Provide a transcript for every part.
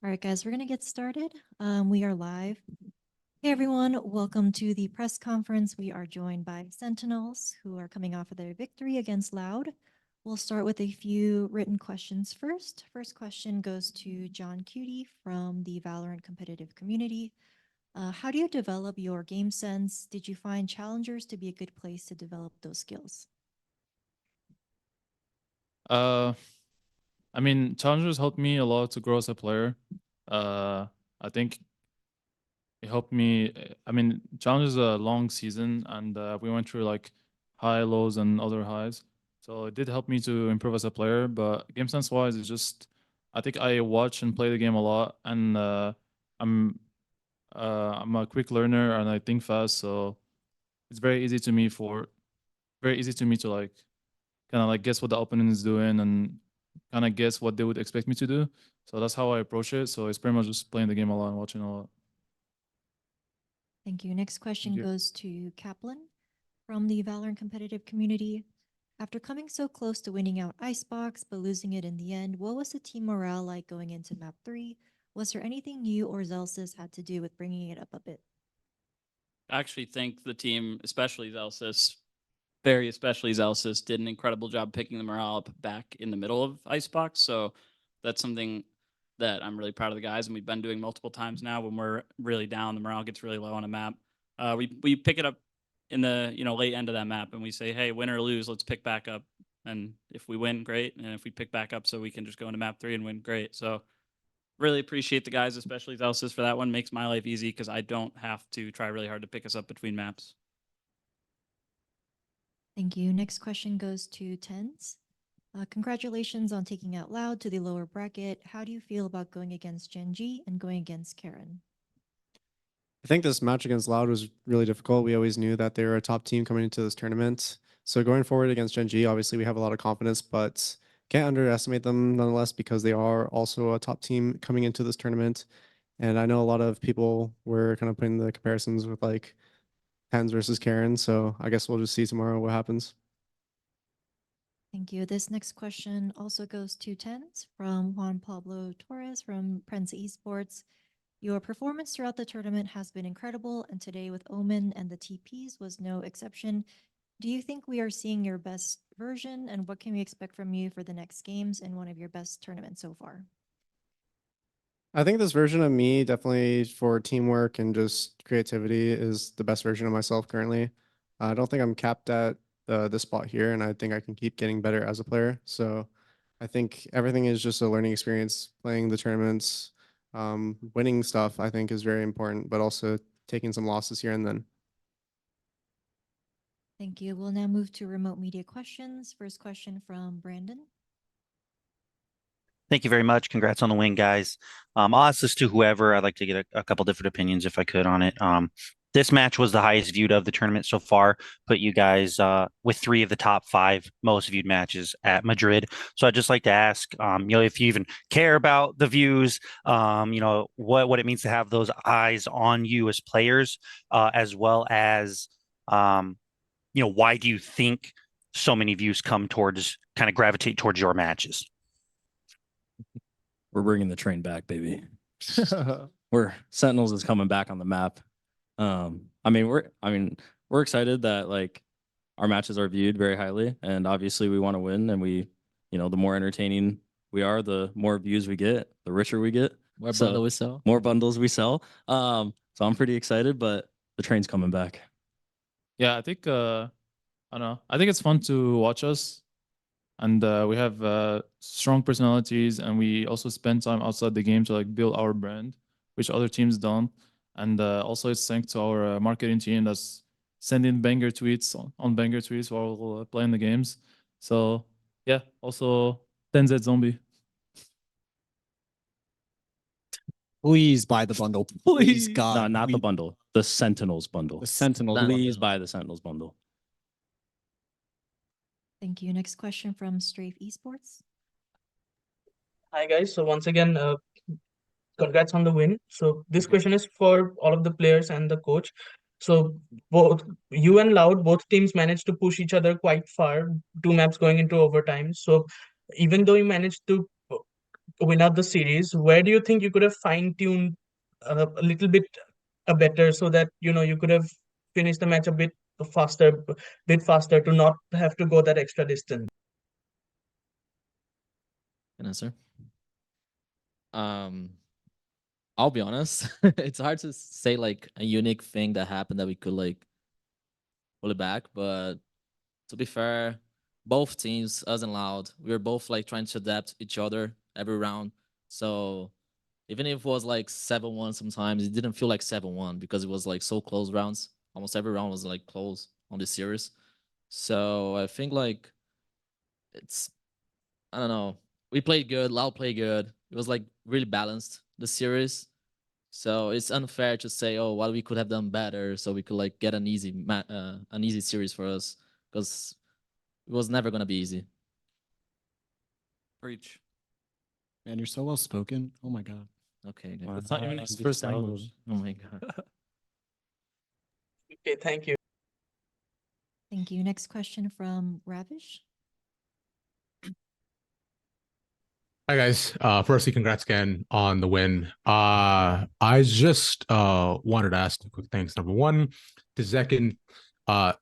All right, guys, we're going to get started. We are live. Hey, everyone. Welcome to the press conference. We are joined by Sentinels, who are coming off of their victory against Loud. We'll start with a few written questions first. First question goes to John Cutie from the Valorant competitive community. How do you develop your game sense? Did you find challengers to be a good place to develop those skills? I mean, challengers helped me a lot to grow as a player. I think it helped me. I mean, challenge is a long season, and we went through like high lows and other highs. So it did help me to improve as a player. But game sense wise, it's just I think I watch and play the game a lot, and I'm I'm a quick learner and I think fast. So it's very easy to me to like kind of like guess what the opponent is doing and kind of guess what they would expect me to do. So that's how I approach it. So it's pretty much just playing the game a lot and watching a lot. Thank you. Next question goes to Kaplan from the Valorant competitive community. After coming so close to winning out Icebox but losing it in the end, what was the team morale like going into map 3? Was there anything you or Zelsis had to do with bringing it up a bit? I actually think the team, especially Zelsis, did an incredible job picking the morale up back in the middle of Icebox. So that's something that I'm really proud of the guys, and we've been doing multiple times now. When we're really down, the morale gets really low on a map. We pick it up in the late end of that map, and we say, hey, win or lose, let's pick back up. And if we win, great. And if we pick back up, so we can just go into map 3 and win, great. So really appreciate the guys, especially Zelsis, for that one. Makes my life easy because I don't have to try really hard to pick us up between maps. Thank you. Next question goes to Tens. Congratulations on taking out Loud to the lower bracket. How do you feel about going against Genji and going against Karen? I think this match against Loud was really difficult. We always knew that they were a top team coming into this tournament. So going forward against Genji, obviously we have a lot of confidence, but can't underestimate them nonetheless because they are also a top team coming into this tournament. And I know a lot of people were kind of putting the comparisons with like Tens versus Karen. So I guess we'll just see tomorrow what happens. Thank you. This next question also goes to Tens from Juan Pablo Torres from Prensa Esports. Your performance throughout the tournament has been incredible, and today with Omen and the TPs was no exception. Do you think we are seeing your best version, and what can we expect from you for the next games in one of your best tournaments so far? I think this version of me, definitely for teamwork and just creativity, is the best version of myself currently. I don't think I'm capped at this spot here, and I think I can keep getting better as a player. So I think everything is just a learning experience. Playing the tournaments, winning stuff, I think is very important, but also taking some losses here and then. Thank you. We'll now move to remote media questions. First question from Brandon. Thank you very much. Congrats on the win, guys. I'll ask this to whoever. I'd like to get a couple different opinions if I could on it. This match was the highest viewed of the tournament so far, put you guys with 3 of the top 5 most viewed matches at Madrid. So I'd just like to ask, if you even care about the views, what it means to have those eyes on you as players, as well as, why do you think so many views kind of gravitate towards your matches? We're bringing the train back, baby. Sentinels is coming back on the map. We're excited that like our matches are viewed very highly, and obviously we want to win. And the more entertaining we are, the more views we get, the richer we get. More bundles we sell. More bundles we sell. So I'm pretty excited, but the train's coming back. Yeah, I think I don't know. I think it's fun to watch us. And we have strong personalities, and we also spend time outside the game to like build our brand, which other teams don't. And also it's thanks to our marketing team that's sending banger tweets on banger tweets while playing the games. So yeah, also 10Z Zombie. Please buy the bundle. Please, God. No, not the bundle. The Sentinels bundle. The Sentinels. Please buy the Sentinels bundle. Thank you. Next question from Strafe Esports. Hi guys. So once again, congrats on the win. So this question is for all of the players and the coach. So both you and Loud, both teams managed to push each other quite far, 2 maps going into overtime. So even though you managed to win out the series, where do you think you could have fine-tuned a little bit better so that you could have finished the match a bit faster to not have to go that extra distance? Can I answer? I'll be honest. It's hard to say like a unique thing that happened that we could like pull it back. But to be fair, both teams, us and Loud, we were both like trying to adapt each other every round. So even if it was like 7-1 sometimes, it didn't feel like 7-1 because it was like so close rounds. Almost every round was like close on this series. So I think like it's, I don't know. We played good, Loud played good. It was like really balanced, the series. So it's unfair to say, oh, well, we could have done better, so we could like get an easy series for us, because it was never gonna be easy. Preach. Man, you're so well spoken. Oh my god. Okay, Wow. It's not even his first language. Oh my god. Okay, thank you. Thank you. Next question from Ravish. Hi guys. Firstly, congrats again on the win. I just wanted to ask two quick things. Number one, to Zach and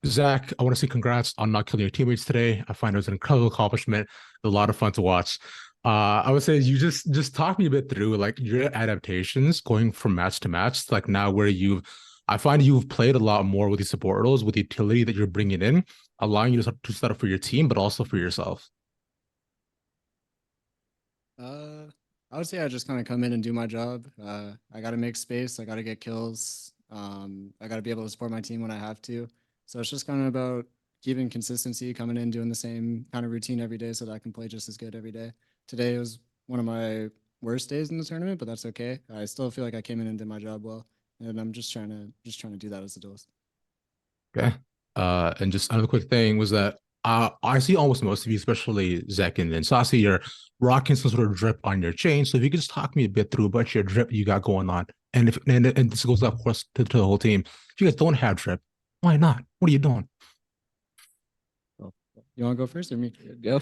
Zach, I want to say congrats on not killing your teammates today. I find it was an incredible accomplishment. A lot of fun to watch. I would say you just talk me a bit through like your adaptations going from match to match, like now where I find you've played a lot more with these support roles, with the utility that you're bringing in, allowing you to set up for your team, but also for yourself. I would say I just kind of come in and do my job. I got to make space. I got to get kills. I got to be able to support my team when I have to. So it's just kind of about keeping consistency, coming in, doing the same kind of routine every day so that I can play just as good every day. Today was one of my worst days in the tournament, but that's okay. I still feel like I came in and did my job well, and I'm just trying to do that as a duelist. Okay. And just another quick thing was that I see almost most of you, especially Zach and Sasi, you're rocking some sort of drip on your chain. So if you could just talk me a bit through about your drip you got going on, and this goes of course to the whole team. If you guys don't have drip, why not? What are you doing? You want to go first or me? Go.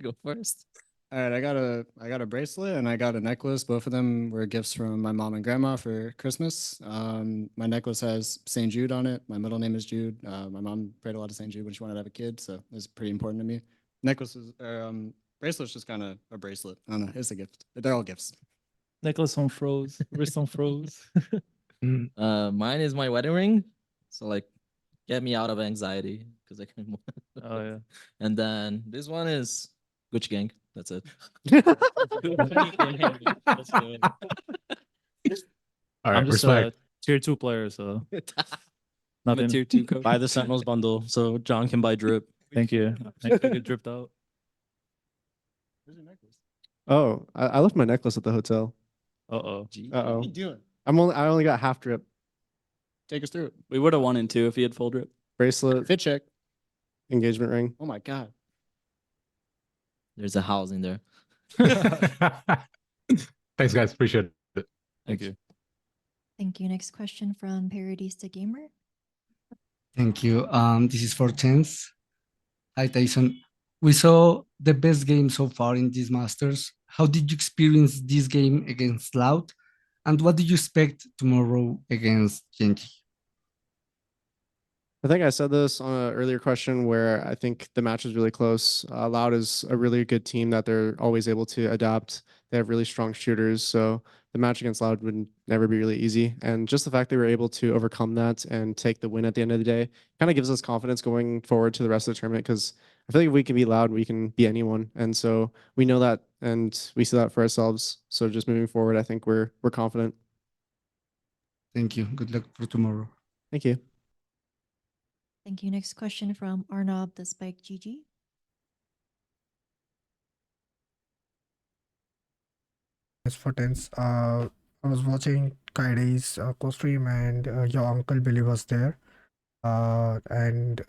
Go first. All right, I got a bracelet and I got a necklace. Both of them were gifts from my mom and grandma for Christmas. My necklace has St. Jude on it. My middle name is Jude. My mom prayed a lot to St. Jude when she wanted to have a kid, so it's pretty important to me. Bracelet's just kind of a bracelet. I don't know. It's a gift. They're all gifts. Necklace on froze, wrist on froze. Mine is my wedding ring. So like, get me out of anxiety because I can. Oh yeah. And then this one is Gucci Gang. That's it. All I'm right, just respect. a tier 2 player, so I'm a nothing. tier 2 coach. Buy the Sentinels bundle so John can buy drip. Thank you. Thank you. Get dripped out. Where's your necklace? Oh, I left my necklace at the hotel. Uh-oh. Uh-oh. What are you doing? I only got half drip. Take us through it. We would have won in 2 if he had full drip. Bracelet, fit check, engagement ring. Oh my god. There's a house in there. Thanks, guys. Appreciate it. Thank you. Thank you. Next question from Paradista Gamer. Thank you. This is for Chance. Hi, Tyson. We saw the best game so far in these Masters. How did you experience this game against Loud? And what do you expect tomorrow against Genji? I think I said this on an earlier question where I think the match is really close. Loud is a really good team that they're always able to adapt. They have really strong shooters, so the match against Loud would never be really easy. And just the fact they were able to overcome that and take the win at the end of the day kind of gives us confidence going forward to the rest of the tournament, because I feel like if we can be Loud, we can be anyone. And so we know that and we see that for ourselves. So just moving forward, I think we're confident. Thank you. Good luck for tomorrow. Thank you. Thank you. Next question from Arnob the Spike GG. As for tense, I was watching Kaide's co-stream and your uncle Billy was there. And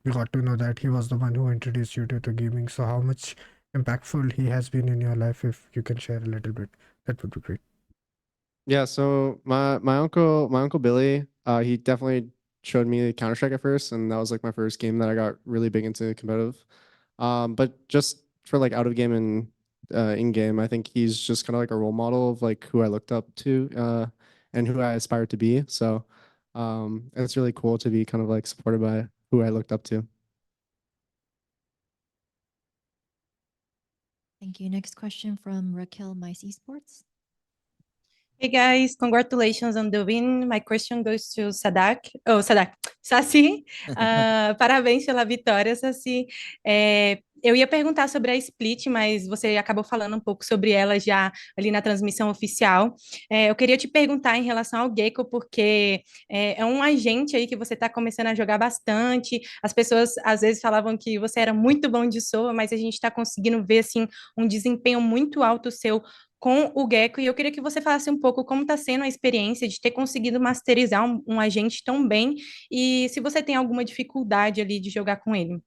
we got to know that he was the one who introduced you to the gaming. So how much impactful he has been in your life, if you can share a little bit, that would be great. Yeah, so my uncle Billy, he definitely showed me Counter-Strike at first, and that was like my first game that I got really big into competitive. But just for like out of game and in game. I think he's just kind of like a role model of like who I looked up to and who I aspired to be. So it's really cool to be kind of like supported by who I looked up to. Thank you. Next question from Raquel, Mice Esports. Hey guys, congratulations on the win. My question goes to Saci. Parabéns pela vitória, Saci. Eu ia perguntar sobre a Split, mas você acabou falando um pouco sobre ela já ali na transmissão oficial. Eu queria te perguntar em relação ao Gecko, porque é um agente aí que você está começando a jogar bastante. As pessoas às vezes falavam que você era muito bom de solo, mas a gente está conseguindo ver assim um desempenho muito alto seu com o Gecko, e eu queria que você falasse um pouco como está sendo a experiência de ter conseguido masterizar um agente tão bem, e se você tem alguma dificuldade ali de jogar com ele.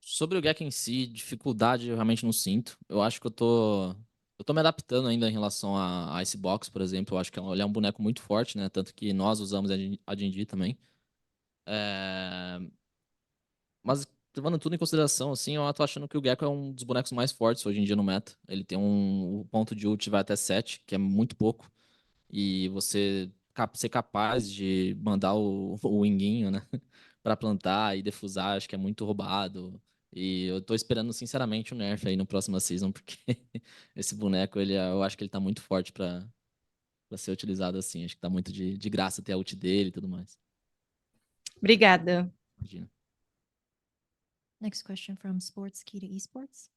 Sobre o Gek em si, dificuldade eu realmente não sinto. Eu acho que eu tô me adaptando ainda em relação a Icebox, por exemplo. Eu acho que ele é um boneco muito forte, né? Tanto que nós usamos a Dindi também. É, Mas levando tudo em consideração, assim, eu tô achando que o Gecko é um dos bonecos mais fortes hoje em dia no meta. Ele tem o ponto de ult vai até 7, que é muito pouco. E você ser capaz de mandar o winguinho, né? Pra plantar e defusar, acho que é muito roubado. E eu tô esperando, sinceramente, um nerf aí no próximo season, porque esse boneco, eu acho que ele tá muito forte pra ser utilizado assim. Acho que tá muito de graça ter a ult dele e tudo mais. Obrigada. Imagina. Next question from Sports Key to Esports.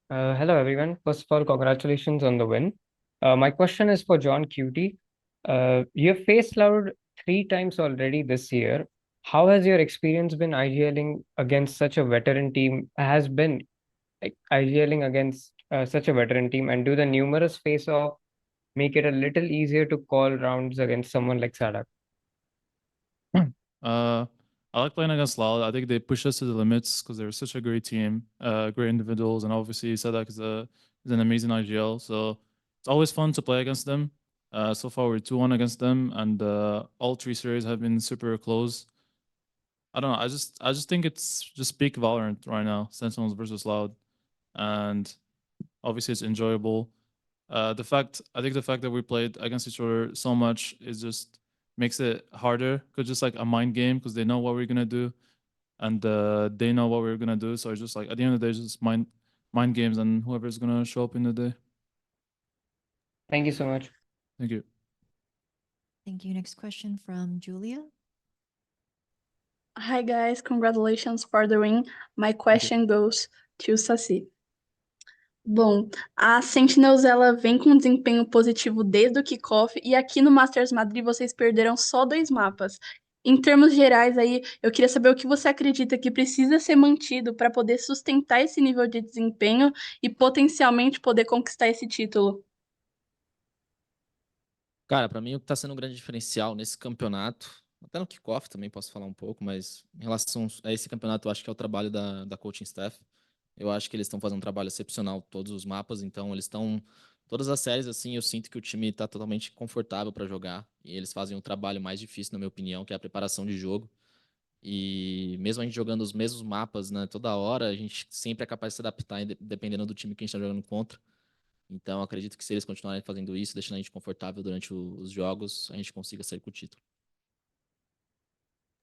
Hello, everyone. First of all, congratulations on the win. My question is for John Cutie. You have faced Loud 3 times already this year. How has your experience been IGLing against such a veteran team? Has been like IGLing against such a veteran team, and do the numerous face-off make it a little easier to call rounds against someone like Sadak? I like playing against Loud. I think they push us to the limits because they're such a great team, great individuals, and obviously Sadak is an amazing IGL. So it's always fun to play against them. So far we're 2-1 against them, and all 3 series have been super close. I don't know. I just think it's just peak Valorant right now, Sentinels versus Loud, and obviously it's enjoyable. I think the fact that we played against each other so much is just makes it harder because just like a mind game because they know what we're gonna do, and they know what we're gonna do. So it's just like at the end of the day, it's just mind games and whoever's gonna show up in the day. Thank you so much. Thank you. Thank you. Next question from Julia. Hi guys, congratulations for the win. My question goes to Saci. Bom, a Sentinels ela vem com um desempenho positivo desde o kickoff e aqui no Masters Madrid vocês perderam só 2 mapas. Em termos gerais aí, eu queria saber o que você acredita que precisa ser mantido para poder sustentar esse nível de desempenho e potencialmente poder conquistar esse título. Cara, pra mim o que tá sendo um grande diferencial nesse campeonato, até no kickoff também posso falar um pouco, mas em relação a esse campeonato, eu acho que é o trabalho da coaching staff. Eu acho que eles estão fazendo um trabalho excepcional todos os mapas, então eles estão todas as séries assim, eu sinto que o time tá totalmente confortável para jogar e eles fazem o trabalho mais difícil, na minha opinião, que é a preparação de jogo. E mesmo a gente jogando os mesmos mapas, né, toda hora, a gente sempre é capaz de se adaptar dependendo do time que a gente tá jogando contra. Então, acredito que se eles continuarem fazendo isso, deixando a gente confortável durante os jogos, a gente consiga sair com o título.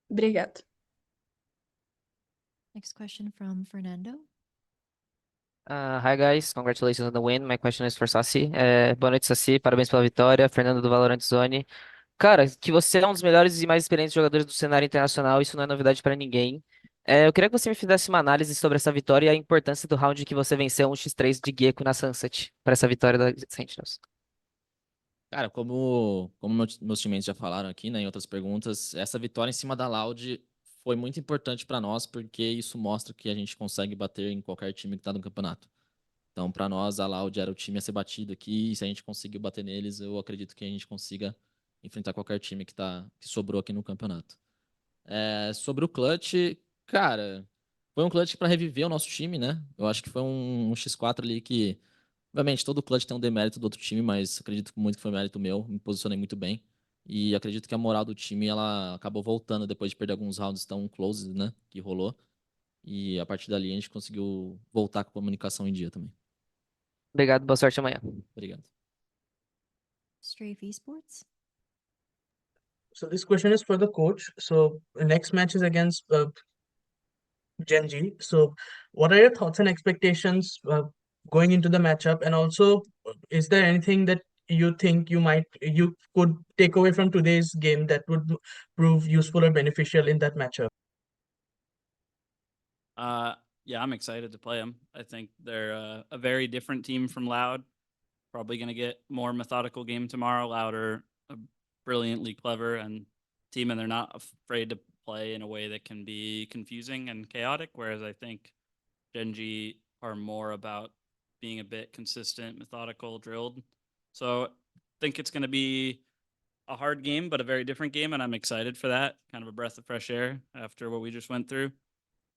Obrigada. Next question from Fernando. Hi guys, congratulations on the win. My question is for Saci. Boa noite, Saci. Parabéns pela vitória. Fernando do Valorant Zone. Cara, que você é um dos melhores e mais experientes jogadores do cenário internacional, isso não é novidade pra ninguém. Eu queria que você me fizesse uma análise sobre essa vitória e a importância do round que você venceu um x3 de Gecko na Sunset para essa vitória da Sentinels. Cara, como meus teammates já falaram aqui, né, em outras perguntas, essa vitória em cima da Loud foi muito importante pra nós, porque isso mostra que a gente consegue bater em qualquer time que tá no campeonato. Então, pra nós, a Loud era o time a ser batido aqui, e se a gente conseguiu bater neles, eu acredito que a gente consiga enfrentar qualquer time que sobrou aqui no campeonato. Sobre o clutch, cara, foi um clutch pra reviver o nosso time, né? Eu acho que foi um X4 ali que, obviamente, todo clutch tem um demérito do outro time, mas acredito muito que foi mérito meu, me posicionei muito bem. E acredito que a moral do time, ela acabou voltando depois de perder alguns rounds tão close, né, que rolou. E a partir dali a gente conseguiu voltar com a comunicação em dia também. Obrigado, boa sorte amanhã. Obrigado. Strafe Esports. So this question is for the coach. So the next match is against Gen G. So what are your thoughts and expectations going into the matchup? And also, is there anything that you think you could take away from today's game that would prove useful or beneficial in that matchup? Yeah, I'm excited to play them. I think they're a very different team from Loud. Probably going to get more methodical game tomorrow. Loud are brilliantly clever and team, and they're not afraid to play in a way that can be confusing and chaotic. Whereas I think Gen G are more about being a bit consistent, methodical, drilled. So I think it's going to be a hard game, but a very different game, and I'm excited for that. Kind of a breath of fresh air after what we just went through.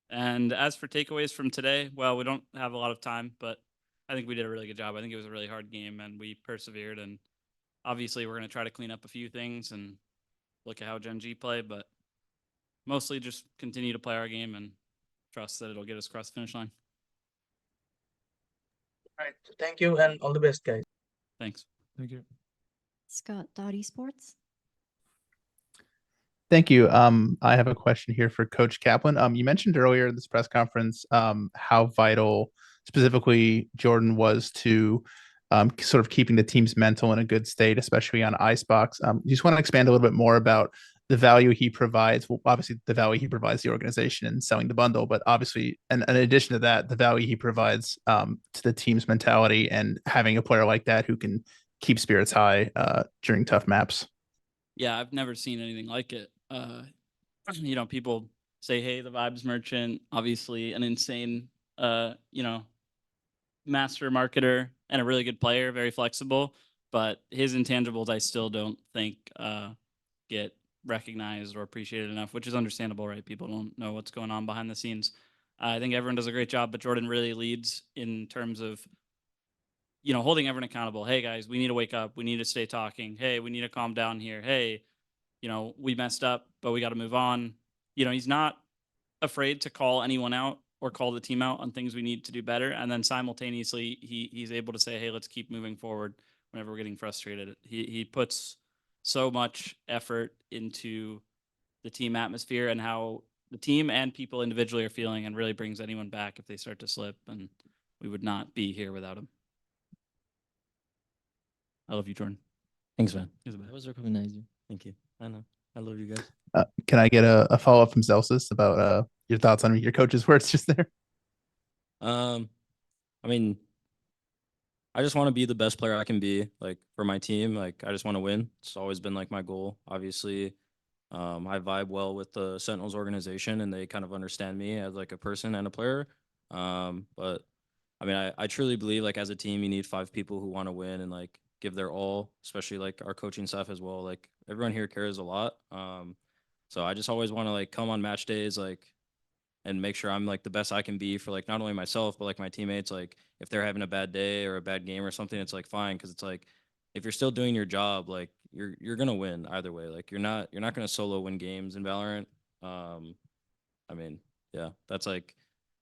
And as for takeaways from today, well, we don't have a lot of time, but I think we did a really good job. I think it was a really hard game, and we persevered. And obviously, we're going to try to clean up a few things and look at how Gen G play, but mostly just continue to play our game and trust that it'll get us across the finish line. All right. Thank you and all the best, guys. Thanks. Thank you. Scott Esports. Thank you. I have a question here for Coach Kaplan. You mentioned earlier in this press conference how vital specifically Jordan was to sort of keeping the team's mental in a good state, especially on Icebox. You just want to expand a little bit more about the value he provides. Well, obviously, the value he provides the organization in selling the bundle, but obviously, and in addition to that, the value he provides to the team's mentality and having a player like that who can keep spirits high during tough maps. Yeah, I've never seen anything like it. People say, hey, the Vibes Merchant, obviously an insane, master marketer and a really good player, very flexible, but his intangibles I still don't think get recognized or appreciated enough, which is understandable, right? People don't know what's going on behind the scenes. I think everyone does a great job, but Jordan really leads in terms of holding everyone accountable. Hey guys, we need to wake up. We need to stay talking. Hey, we need to calm down here. Hey, we messed up, but we got to move on. He's not afraid to call anyone out or call the team out on things we need to do better. And then simultaneously, he's able to say, hey, let's keep moving forward whenever we're getting frustrated. He puts so much effort into the team atmosphere and how the team and people individually are feeling, and really brings anyone back if they start to slip. And we would not be here without him. I love you, Jordan. Thanks, man. I was recognizing you. Thank you. I know. I love you guys. Can I get a follow-up from Celsius about your thoughts on your coach's words just there? I mean, I just want to be the best player I can be, like, for my team. Like, I just want to win. It's always been like my goal. Obviously, I vibe well with the Sentinels organization, and they kind of understand me as like a person and a player. But I mean, I truly believe, like, as a team, you need 5 people who want to win and like give their all, especially like our coaching staff as well. Like, everyone here cares a lot. So I just always want to like come on match days, like, and make sure I'm like the best I can be for like not only myself but like my teammates. Like, if they're having a bad day or a bad game or something, it's like fine, because it's like if you're still doing your job, like you're gonna win either way. Like, you're not gonna solo win games in Valorant. I mean, yeah, that's like,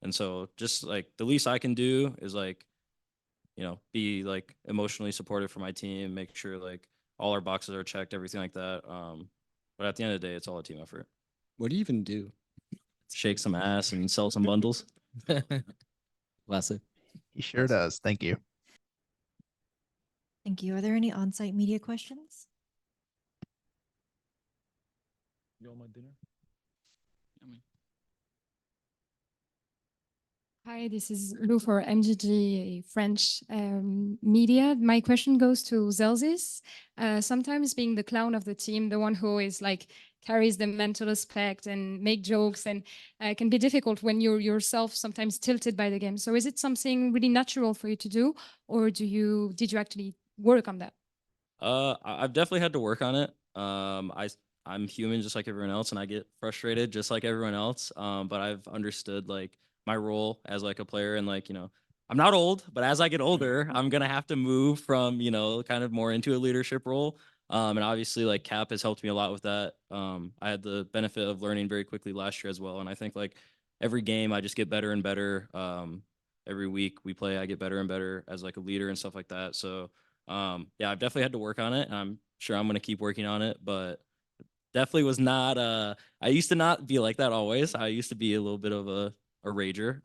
and so just like the least I can do is like, be like emotionally supportive for my team, make sure like all our boxes are checked, everything like that. But at the end of the day, it's all a team effort. What do you even do? Shake some ass and sell some bundles. Classic. He sure does. Thank you. Thank you. Are there any on-site media questions? You want my dinner? Hi, this is Lou for MGG French media. My question goes to Zelzis. Sometimes being the clown of the team, the one who is like carries the mental aspect and make jokes, and can be difficult when you're yourself sometimes tilted by the game. So is it something really natural for you to do, or did you actually work on that? I've definitely had to work on it. I'm human just like everyone else, and I get frustrated just like everyone else. But I've understood like my role as like a player, and like, I'm not old, but as I get older, I'm gonna have to move from, kind of more into a leadership role. And obviously like Cap has helped me a lot with that. I had the benefit of learning very quickly last year as well, and I think like every game I just get better and better. Every week we play, I get better and better as like a leader and stuff like that. So yeah, I've definitely had to work on it. I'm sure I'm gonna keep working on it, but definitely was not I used to not be like that always. I used to be a little bit of a rager.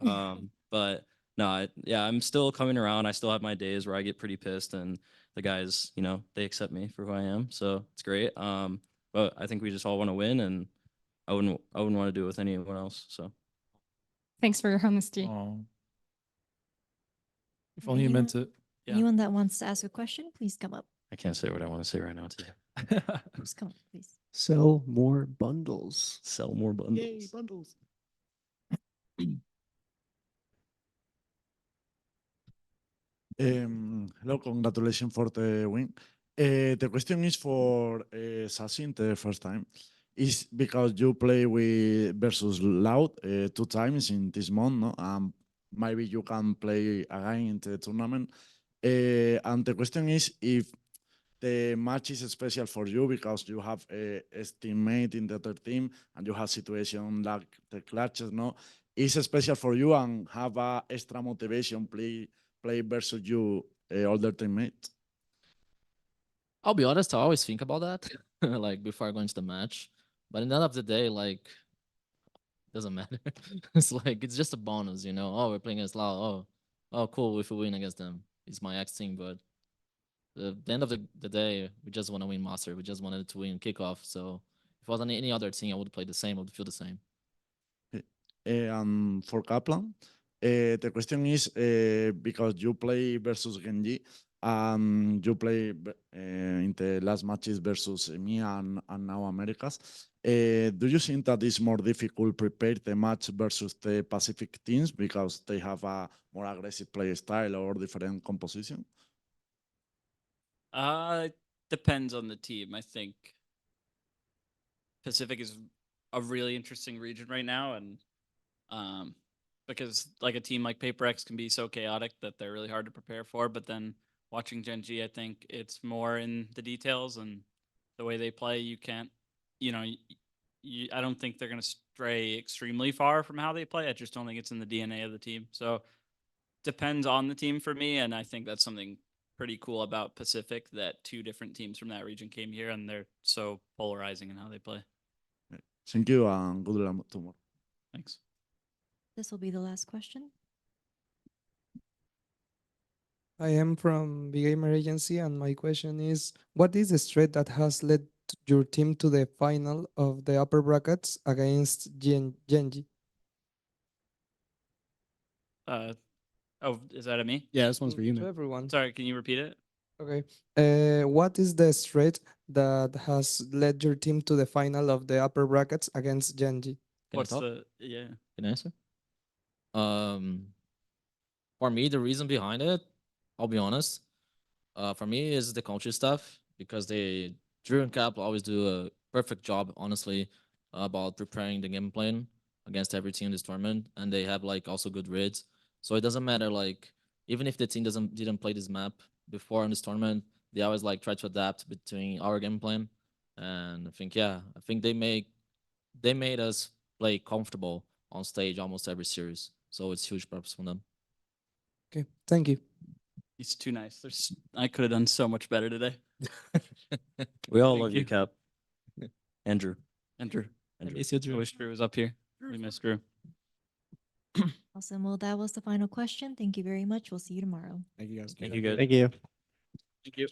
But no, yeah, I'm still coming around. I still have my days where I get pretty pissed, and the guys, you know, they accept me for who I am. So it's great. But I think we just all want to win, and I wouldn't want to do it with anyone else. So Thanks for your honesty. If only you meant it. Yeah. Anyone that wants to ask a question, please come up. I can't say what I want to say right now today. Just come up, please. Sell more bundles. Sell more bundles. Yay, bundles. Hello, congratulations for the win. The question is for Sassin the first time. Is because you play with versus Loud 2 times in this month, no? Maybe you can play again in the tournament. And the question is if the match is special for you because you have a teammate in the other team and you have situation like the clutches, no? Is special for you and have a extra motivation play versus you older teammates? I'll be honest, I always think about that, like before I go into the match. But at the end of the day, like, doesn't matter. It's like it's just a bonus, you know. Oh, we're playing against Lao. Oh, cool. If we win against them, it's my ex team. But at the end of the day, we just want to win Master. We just wanted to win kickoff. So if it was any other team, I would play the same. I would feel the same. For Kaplan, the question is because you play versus Genji and you play in the last matches versus me and now Americas. Do you think that it's more difficult prepare the match versus the Pacific teams because they have a more aggressive play style or different composition? Depends on the team. I think Pacific is a really interesting region right now, and because like a team like Paper X can be so chaotic that they're really hard to prepare for. But then watching Gen G, I think it's more in the details and the way they play. You can't, you know, I don't think they're going to stray extremely far from how they play. I just don't think it's in the DNA of the team. So depends on the team for me, and I think that's something pretty cool about Pacific that 2 different teams from that region came here and they're so polarizing in how they play. Thank you and good luck tomorrow. Thanks. This will be the last question. I am from Big Gamer Agency, and my question is, what is the strat that has led your team to the final of the upper brackets against Genji? Oh, is that at me? Yeah, this one's for you, To man. everyone. Sorry, can you repeat it? Okay. What is the strat that has led your team to the final of the upper brackets against Genji? What's the yeah? Can I answer? For me, the reason behind it, I'll be honest. For me, is the culture stuff because Drew and Cap always do a perfect job, honestly, about preparing the game plan against every team in this tournament, and they have like also good reads. So it doesn't matter like even if the team didn't play this map before in this tournament, they always like try to adapt between our game plan, and I think they made us play comfortable on stage almost every series. So it's huge props from them. Okay, thank you. He's too nice. I could have done so much better today. We all Thank love you, Cap. Andrew. Andrew. miss you, Drew. I wish Drew was up here. We miss Drew. Awesome. Well, that was the final question. Thank you very much. We'll see you tomorrow. Thank you guys. Thank you, guys. Thank you. Thank you.